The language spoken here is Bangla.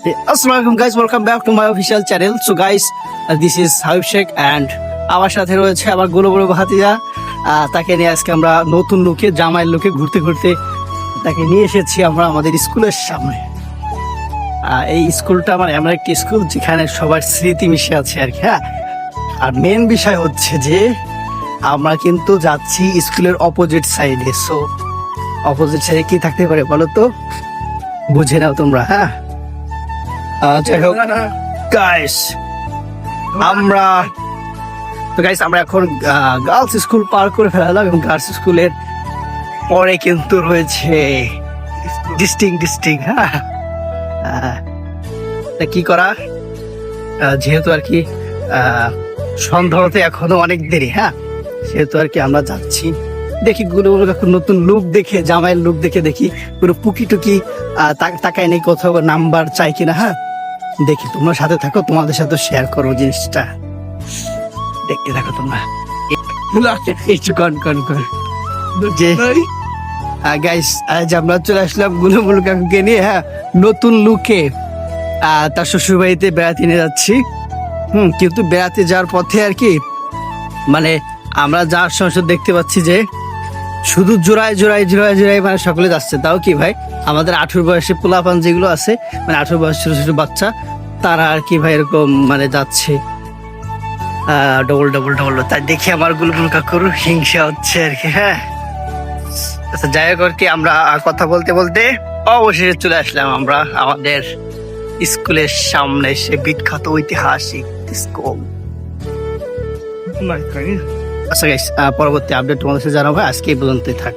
Assalamualaikum guys, welcome back to my official channel. So guys, this is Habib Sheikh and আমার সাথে রয়েছে আমার গুলো বড় ভাতিজা। তাকে নিয়ে আজকে আমরা নতুন লুকে জামাইয়ের লুকে ঘুরতে ঘুরতে তাকে নিয়ে এসেছি আমরা আমাদের স্কুলের সামনে। এই স্কুলটা মানে এমন একটি স্কুল যেখানে সবার স্মৃতি মিশে আছে আর কি। হ্যাঁ, আর মেন বিষয় হচ্ছে যে আমরা কিন্তু যাচ্ছি স্কুলের অপোজিট সাইডে। সো অপোজিট সাইডে কি থাকতে পারে বলো তো, বুঝে নাও তোমরা। হ্যাঁ, যাই হোক গাইস, আমরা এখন গার্লস স্কুল পার করে ফেলালাম এবং গার্লস স্কুলের পরে কিন্তু রয়েছে ডিস্টিং। হ্যাঁ, তা কি করা, যেহেতু আর কি সন্ধ্যা হতে এখনো অনেক দেরি। হ্যাঁ, সেহেতু আর কি আমরা যাচ্ছি। দেখি গুলো নতুন লুক দেখে, জামাইয়ের লুক দেখে দেখি কোনো পুকি টুকি তাকায় নেই, কোথাও নাম্বার চাই কিনা। হ্যাঁ, দেখি, তোমরা সাথে থাকো, তোমাদের সাথে শেয়ার করো জিনিসটা, দেখতে থাকো তোমরা। গাইস, আজ আমরা চলে আসলাম গুলুমুলু কাকুকে নিয়ে। হ্যাঁ, নতুন লুকে তার শ্বশুর বাড়িতে বেড়াতে নিয়ে যাচ্ছি। কিন্তু বেড়াতে যাওয়ার পথে আর কি মানে আমরা যাওয়ার সময় দেখতে পাচ্ছি যে শুধু জোড়ায় মানে সকলে যাচ্ছে। তাও কি ভাই, আমাদের 18 বয়সে পোলাপান যেগুলো আছে, মানে 18 বয়স ছোট ছোট বাচ্চা, তারা আর কি ভাই এরকম মানে যাচ্ছে ডবল। তাই দেখি আমার গুলগুল কাকুর হিংসা হচ্ছে আর কি। হ্যাঁ, আচ্ছা, যাই হোক আর কি, আমরা কথা বলতে বলতে অবশেষে চলে আসলাম আমরা আমাদের স্কুলের সামনে, সে বিখ্যাত ঐতিহাসিক স্কুল। আচ্ছা গাইস, পরবর্তী আপডেট তোমাদের সাথে জানাবো। আজকে এই পর্যন্তই থাক।